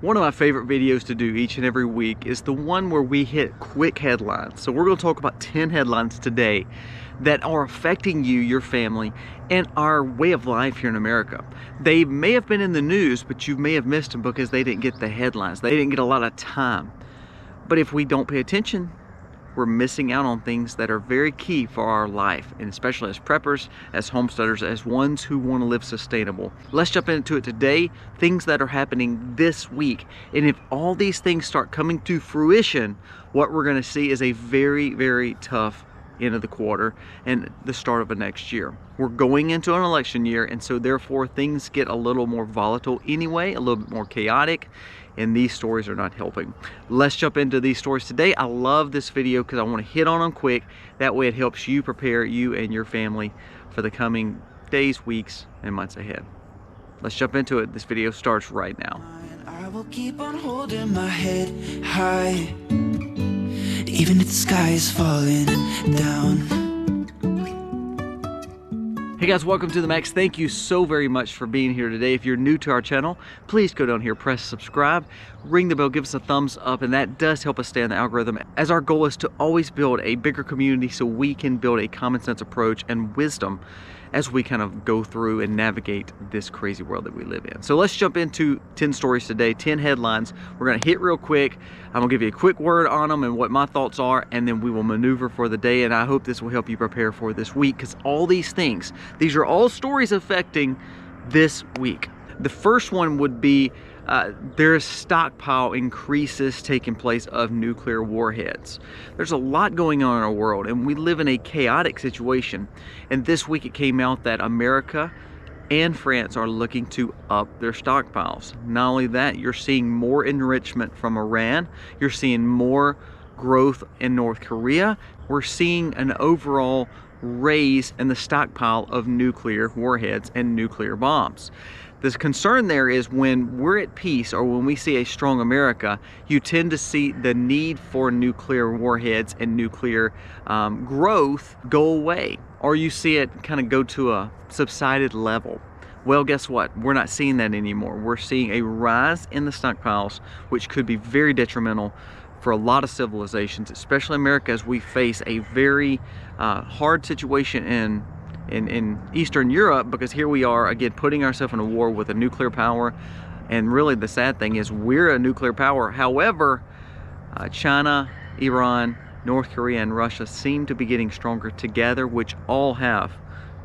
One of my favorite videos to do each and every week is the one where we hit quick headlines. So we're going to talk about 10 headlines today that are affecting you, your family, and our way of life here in America. They may have been in the news, but you may have missed them because they didn't get the headlines. They didn't get a lot of time. But if we don't pay attention, we're missing out on things that are very key for our life, and especially as preppers, as homesteaders, as ones who want to live sustainable. Let's jump into it today, things that are happening this week. And if all these things start coming to fruition, what we're going to see is a very, very tough end of the quarter and the start of the next year. We're going into an election year, and so therefore things get a little more volatile anyway, a little bit more chaotic, and these stories are not helping. Let's jump into these stories today. I love this video because I want to hit on them quick. That way it helps you prepare, you and your family, for the coming days, weeks, and months ahead. Let's jump into it. This video starts right now. I will keep on holding my head high, even if the sky is falling down. Hey guys, welcome to the Max. Thank you so very much for being here today. If you're new to our channel, please go down here, press subscribe, ring the bell, give us a thumbs up, and that does help us stay on the algorithm, as our goal is to always build a bigger community so we can build a common sense approach and wisdom as we kind of go through and navigate this crazy world that we live in. So let's jump into 10 stories today, 10 headlines. We're gonna hit real quick. I'm gonna give you a quick word on them and what my thoughts are, and then we will maneuver for the day. And I hope this will help you prepare for this week, because all these things, these are all stories affecting this week. The first one would be there's stockpile increases taking place of nuclear warheads. There's a lot going on in our world, and we live in a chaotic situation. And this week it came out that America and France are looking to up their stockpiles. Not only that, you're seeing more enrichment from Iran. You're seeing more growth in North Korea. We're seeing an overall raise in the stockpile of nuclear warheads and nuclear bombs. The concern there is when we're at peace, or when we see a strong America, you tend to see the need for nuclear warheads and nuclear growth go away, or you see it kind of go to a subsided level. Well, guess what? We're not seeing that anymore. We're seeing a rise in the stockpiles, which could be very detrimental for a lot of civilizations, especially America, as we face a very hard situation in Eastern Europe, because here we are again putting ourselves in a war with a nuclear power. And really the sad thing is we're a nuclear power. However, China, Iran, North Korea, and Russia seem to be getting stronger together, which all have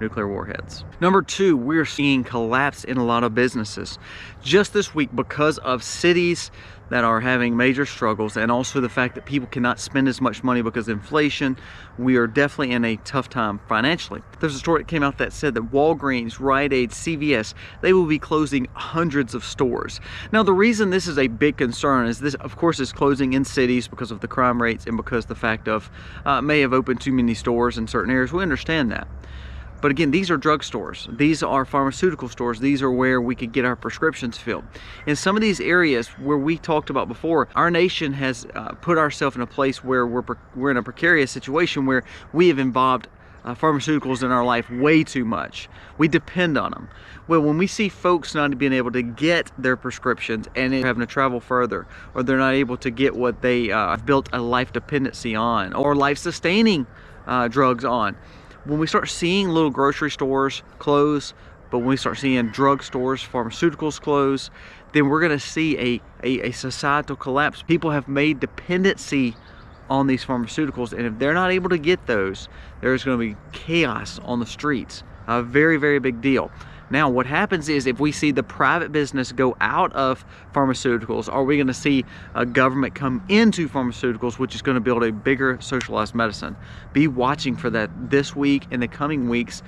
nuclear warheads. Number two, we're seeing collapse in a lot of businesses just this week because of cities that are having major struggles, and also the fact that people cannot spend as much money because of inflation. We are definitely in a tough time financially. There's a story that came out that said that Walgreens, Rite Aid, CVS, they will be closing hundreds of stores. Now, the reason this is a big concern is this, of course, is closing in cities because of the crime rates and because the fact of may have opened too many stores in certain areas. We understand that. But again, these are drugstores. These are pharmaceutical stores. These are where we could get our prescriptions filled. In some of these areas where we talked about before, our nation has put ourselves in a place where we're in a precarious situation where we have involved pharmaceuticals in our life way too much. We depend on them. Well, when we see folks not being able to get their prescriptions and having to travel further, or they're not able to get what they have built a life dependency on, or life-sustaining drugs on, when we start seeing little grocery stores close, but when we start seeing drug stores, pharmaceuticals close, then we're going to see a societal collapse. People have made dependency on these pharmaceuticals, and if they're not able to get those, there's going to be chaos on the streets. A very, very big deal. Now, what happens is if we see the private business go out of pharmaceuticals, are we going to see a government come into pharmaceuticals, which is going to build a bigger socialized medicine? Be watching for that this week and the coming weeks.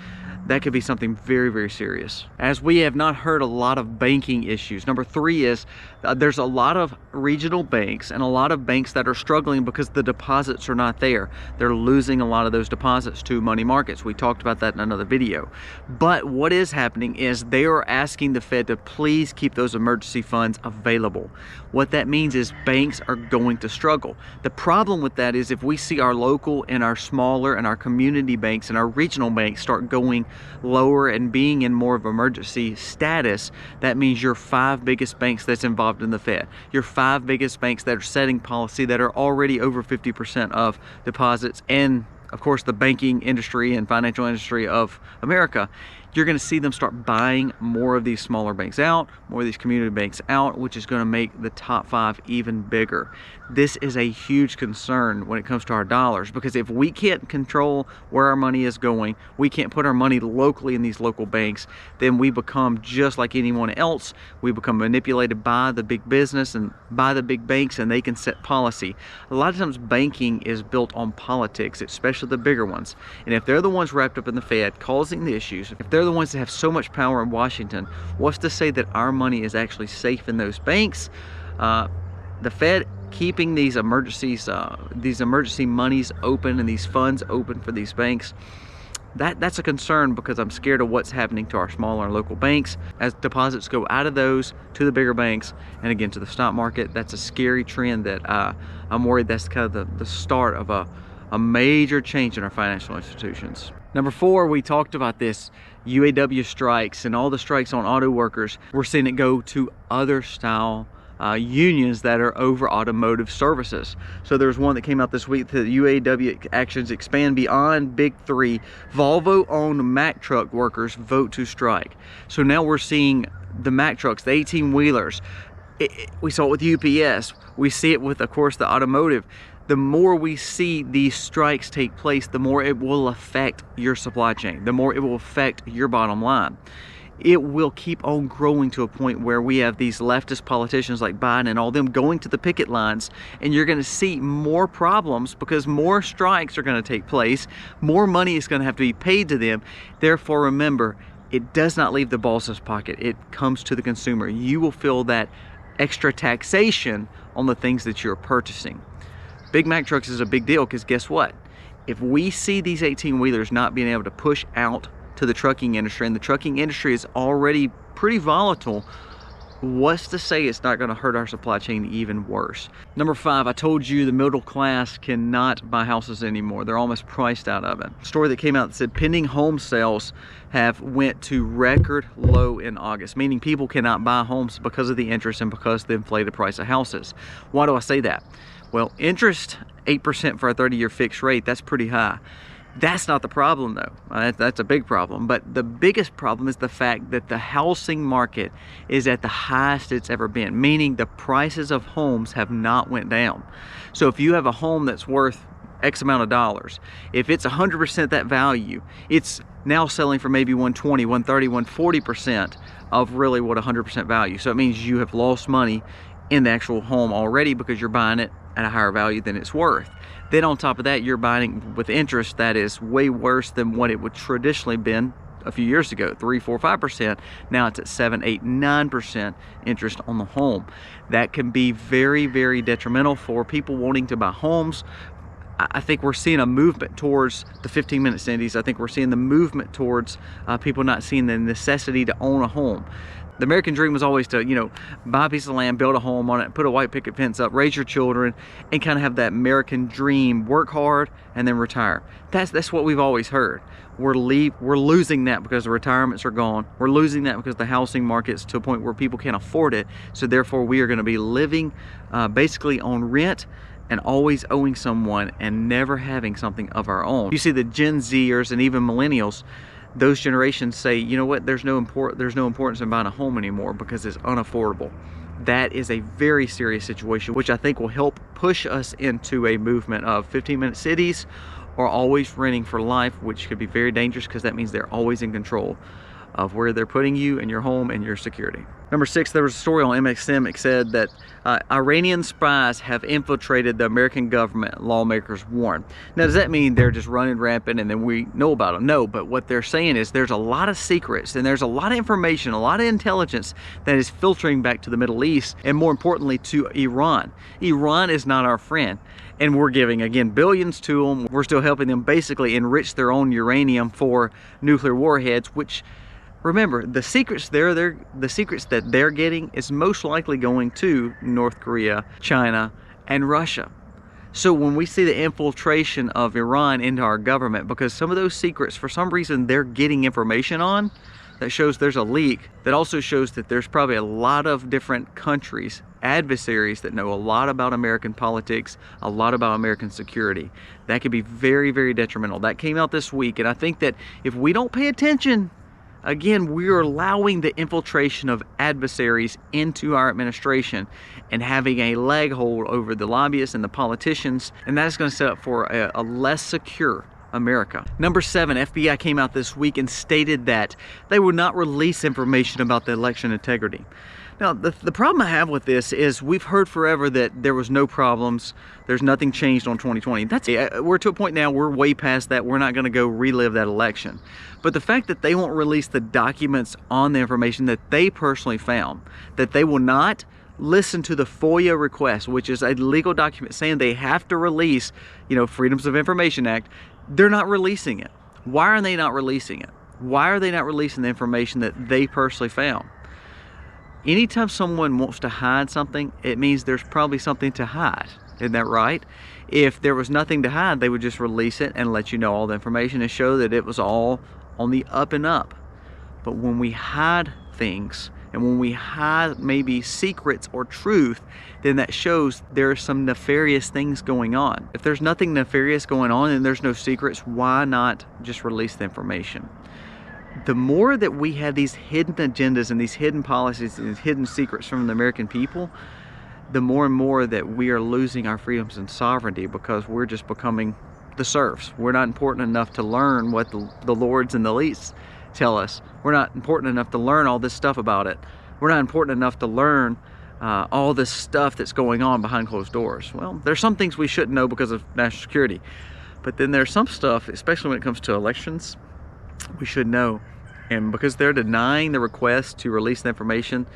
That could be something very, very serious. As we have not heard a lot of banking issues. Number three is there's a lot of regional banks and a lot of banks that are struggling because the deposits are not there. They're losing a lot of those deposits to money markets. We talked about that in another video. But what is happening is they are asking the Fed to please keep those emergency funds available. What that means is banks are going to struggle. The problem with that is if we see our local and our smaller and our community banks and our regional banks start going lower and being in more of emergency status, that means your 5 biggest banks that's involved in the Fed, your 5 biggest banks that are setting policy that are already over 50% of deposits, and of course the banking industry and financial industry of America, you're going to see them start buying more of these smaller banks out, more of these community banks out, which is going to make the top 5 even bigger. This is a huge concern when it comes to our dollars, because if we can't control where our money is going, we can't put our money locally in these local banks, then we become just like anyone else. We become manipulated by the big business and by the big banks, and they can set policy. A lot of times banking is built on politics, especially the bigger ones. And if they're the ones wrapped up in the Fed causing the issues, if they're the ones that have so much power in Washington, what's to say that our money is actually safe in those banks? The Fed keeping these emergency monies open and these funds open for these banks, that's a concern, because I'm scared of what's happening to our smaller and local banks as deposits go out of those to the bigger banks and again to the stock market. That's a scary trend that I'm worried that's kind of the start of a major change in our financial institutions. Number 4, we talked about this, UAW strikes and all the strikes on auto workers. We're seeing it go to other style unions that are over automotive services. So there's one that came out this week that UAW actions expand beyond big 3. Volvo-owned Mack truck workers vote to strike. So now we're seeing the Mack trucks, the 18-wheelers. We saw it with UPS. We see it with, of course, the automotive. The more we see these strikes take place, the more it will affect your supply chain, the more it will affect your bottom line. It will keep on growing to a point where we have these leftist politicians like Biden and all them going to the picket lines, and you're going to see more problems because more strikes are going to take place, more money is going to have to be paid to them. Therefore, remember, it does not leave the boss's pocket. It comes to the consumer. You will feel that extra taxation on the things that you're purchasing. Big Mack trucks is a big deal, because guess what? If we see these 18-wheelers not being able to push out to the trucking industry, and the trucking industry is already pretty volatile, what's to say it's not going to hurt our supply chain even worse? Number 5, I told you the middle class cannot buy houses anymore. They're almost priced out of it. A story that came out that said pending home sales have went to record low in August, meaning people cannot buy homes because of the interest and because of the inflated price of houses. Why do I say that? Well, interest 8% for a 30-year fixed rate, that's pretty high. That's not the problem though. That's a big problem. But the biggest problem is the fact that the housing market is at the highest it's ever been, meaning the prices of homes have not went down. So if you have a home that's worth X amount of dollars, if it's 100% that value, it's now selling for maybe 120, 130, 140% of really what 100% value. So it means you have lost money in the actual home already because you're buying it at a higher value than it's worth. Then on top of that, you're buying it with interest that is way worse than what it would traditionally been a few years ago, 3, 4, 5%. Now it's at 7, 8, 9% interest on the home. That can be very, very detrimental for people wanting to buy homes. I think we're seeing a movement towards the 15-minute Cindy's. I think we're seeing the movement towards people not seeing the necessity to own a home. The American dream was always to, buy a piece of land, build a home on it, put a white picket fence up, raise your children, and kind of have that American dream, work hard, and then retire. That's what we've always heard. We're losing that because the retirements are gone. We're losing that because the housing market's to a point where people can't afford it. So therefore, we are going to be living basically on rent and always owing someone and never having something of our own. You see the Gen Zers and even millennials, those generations say, you know what, there's no importance in buying a home anymore because it's unaffordable. That is a very serious situation, which I think will help push us into a movement of 15-minute cities or always renting for life, which could be very dangerous because that means they're always in control of where they're putting you and your home and your security. Number 6, there was a story on MXM. It said that Iranian spies have infiltrated the American government, lawmakers warn. Now, does that mean they're just running rampant and then we know about them? No, but what they're saying is there's a lot of secrets and there's a lot of information, a lot of intelligence that is filtering back to the Middle East and more importantly to Iran. Iran is not our friend. And we're giving, again, billions to them. We're still helping them basically enrich their own uranium for nuclear warheads, which, remember, the secrets that they're getting is most likely going to North Korea, China, and Russia. So when we see the infiltration of Iran into our government, because some of those secrets, for some reason, they're getting information on, that shows there's a leak, that also shows that there's probably a lot of different countries, adversaries that know a lot about American politics, a lot about American security. That could be very, very detrimental. That came out this week, and I think that if we don't pay attention, again, we're allowing the infiltration of adversaries into our administration and having a leg hold over the lobbyists and the politicians, and that's going to set up for a less secure America. Number 7, FBI came out this week and stated that they would not release information about the election integrity. Now, the problem I have with this is we've heard forever that there was no problems, there's nothing changed on 2020. We're to a point now, we're way past that. We're not going to go relive that election. But the fact that they won't release the documents on the information that they personally found, that they will not listen to the FOIA request, which is a legal document saying they have to release, Freedoms of Information Act, they're not releasing it. Why are they not releasing it? Why are they not releasing the information that they personally found? Anytime someone wants to hide something, it means there's probably something to hide. Isn't that right? If there was nothing to hide, they would just release it and let you know all the information and show that it was all on the up and up. But when we hide things, and when we hide maybe secrets or truth, then that shows there are some nefarious things going on. If there's nothing nefarious going on and there's no secrets, why not just release the information? The more that we have these hidden agendas and these hidden policies and these hidden secrets from the American people, the more and more that we are losing our freedoms and sovereignty, because we're just becoming the serfs. We're not important enough to learn what the lords and the elites tell us. We're not important enough to learn all this stuff about it. We're not important enough to learn all this stuff that's going on behind closed doors. Well, there's some things we shouldn't know because of national security, but then there's some stuff, especially when it comes to elections, we should know. And because they're denying the request to release the information,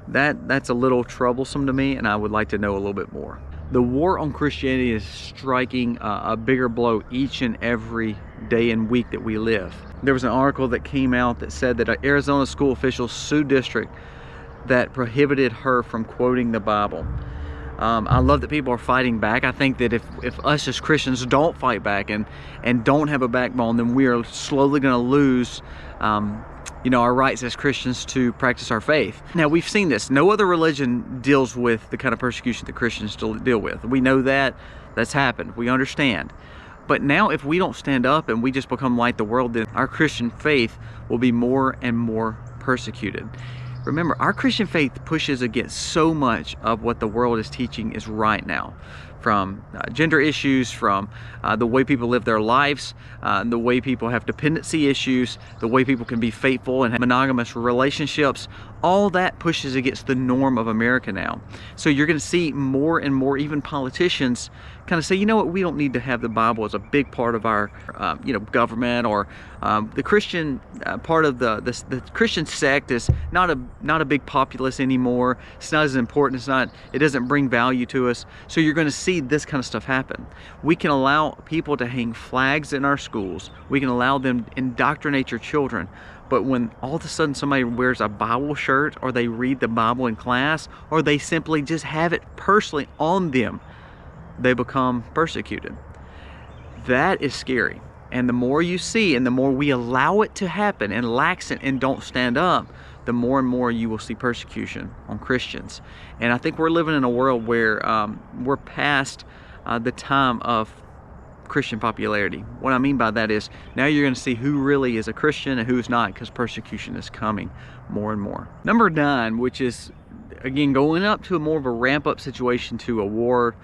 that's a little troublesome to me, and I would like to know a little bit more. The war on Christianity is striking a bigger blow each and every day and week that we live. There was an article that came out that said that an Arizona school official sued district that prohibited her from quoting the Bible. I love that people are fighting back. I think that if us as Christians don't fight back and don't have a backbone, then we are slowly going to lose our rights as Christians to practice our faith. Now, we've seen this. No other religion deals with the kind of persecution that Christians deal with. We know that. That's happened. We understand. But now if we don't stand up and we just become like the world, then our Christian faith will be more and more persecuted. Remember, our Christian faith pushes against so much of what the world is teaching is right now. From gender issues, from the way people live their lives, the way people have dependency issues, the way people can be faithful and have monogamous relationships. All that pushes against the norm of America now. So you're going to see more and more, even politicians kind of say, you know what, we don't need to have the Bible as a big part of our government, or the Christian part of the Christian sect is not a big populace anymore. It's not as important. It doesn't bring value to us. So you're going to see this kind of stuff happen. We can allow people to hang flags in our schools. We can allow them to indoctrinate your children. But when all of a sudden somebody wears a Bible shirt, or they read the Bible in class, or they simply just have it personally on them, they become persecuted. That is scary. And the more you see, and the more we allow it to happen and lax it and don't stand up, the more and more you will see persecution on Christians. And I think we're living in a world where we're past the time of Christian popularity. What I mean by that is now you're going to see who really is a Christian and who's not, because persecution is coming more and more. Number 9, which is again going up to more of a ramp up situation, to a war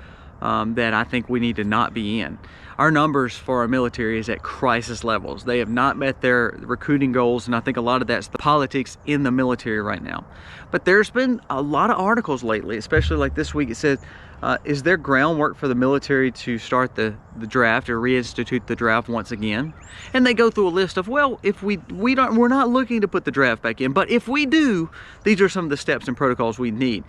that I think we need to not be in. Our numbers for our military is at crisis levels. They have not met their recruiting goals, and I think a lot of that's the politics in the military right now. But there's been a lot of articles lately, especially like this week. It says, is there groundwork for the military to start the draft, or reinstitute the draft once again? And they go through a list of, well, if we're not looking to put the draft back in, but if we do, these are some of the steps and protocols we need.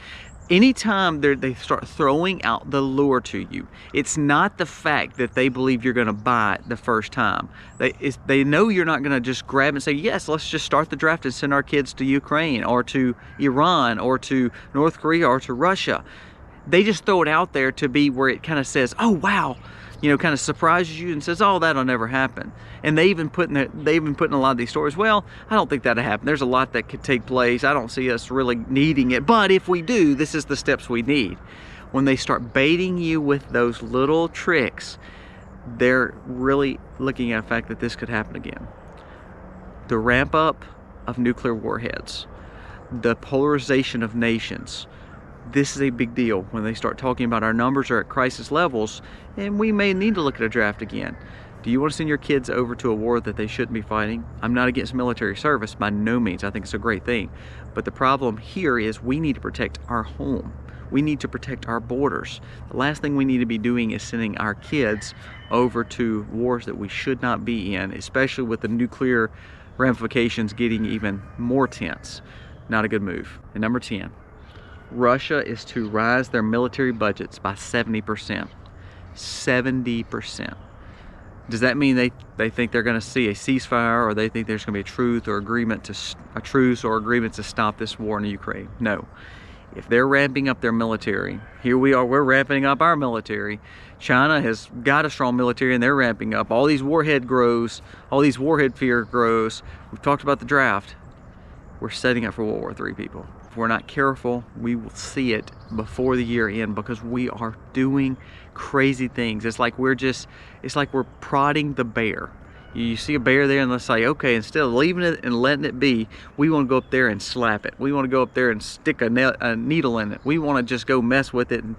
Anytime they start throwing out the lure to you, it's not the fact that they believe you're going to buy it the first time. They know you're not going to just grab and say, yes, let's just start the draft and send our kids to Ukraine or to Iran or to North Korea or to Russia. They just throw it out there to be where it kind of says, oh wow, you know, kind of surprises you and says, oh, that'll never happen. And they even put in a lot of these stories, well, I don't think that'll happen. There's a lot that could take place. I don't see us really needing it, but if we do, this is the steps we need. When they start baiting you with those little tricks, they're really looking at the fact that this could happen again. The ramp up of nuclear warheads, the polarization of nations. This is a big deal when they start talking about our numbers are at crisis levels and we may need to look at a draft again. Do you want to send your kids over to a war that they shouldn't be fighting? I'm not against military service by no means. I think it's a great thing. But the problem here is we need to protect our home. We need to protect our borders. The last thing we need to be doing is sending our kids over to wars that we should not be in, especially with the nuclear ramifications getting even more tense. Not a good move. And number 10, Russia is to rise their military budgets by 70%. 70%. Does that mean they think they're going to see a ceasefire, or they think there's going to be a truce or agreement to stop this war in Ukraine? No. If they're ramping up their military, here we are, we're ramping up our military. China has got a strong military and they're ramping up. All these warhead fear grows. We've talked about the draft. We're setting up for World War III, people. If we're not careful, we will see it before the year end because we are doing crazy things. It's like we're prodding the bear. You see a bear there and let's say, okay, instead of leaving it and letting it be, we want to go up there and slap it. We want to go up there and stick a needle in it. We want to just go mess with it. And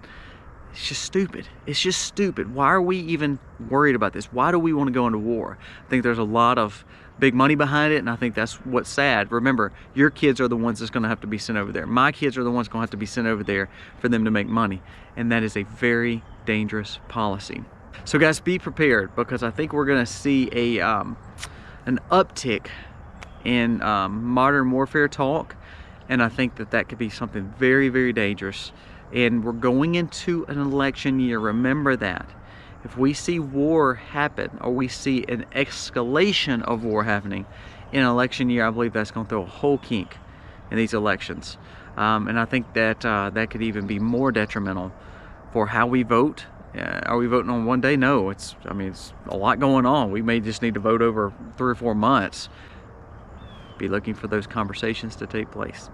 it's just stupid. It's just stupid. Why are we even worried about this? Why do we want to go into war? I think there's a lot of big money behind it, and I think that's what's sad. Remember, your kids are the ones that's going to have to be sent over there. My kids are the ones going to have to be sent over there for them to make money, and that is a very dangerous policy. So guys, be prepared, because I think we're going to see an uptick in modern warfare talk, and I think that could be something very, very dangerous. And we're going into an election year. Remember that. If we see war happen, or we see an escalation of war happening in an election year, I believe that's going to throw a whole kink in these elections. And I think that that could even be more detrimental for how we vote. Are we voting on one day? No, it's a lot going on. We may just need to vote over 3 or 4 months. Be looking for those conversations to take place.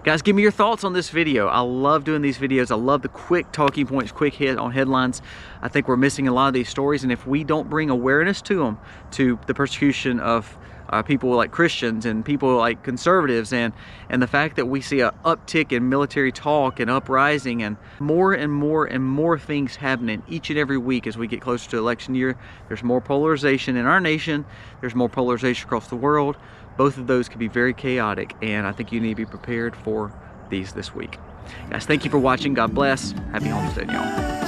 Guys, give me your thoughts on this video. I love doing these videos. I love the quick talking points, quick hit on headlines. I think we're missing a lot of these stories, and if we don't bring awareness to them, to the persecution of people like Christians and people like conservatives, and the fact that we see an uptick in military talk and uprising and more things happening each and every week as we get closer to election year. There's more polarization in our nation. There's more polarization across the world. Both of those can be very chaotic, and I think you need to be prepared for these this week. Guys, thank you for watching. God bless. Happy homestead, y'all.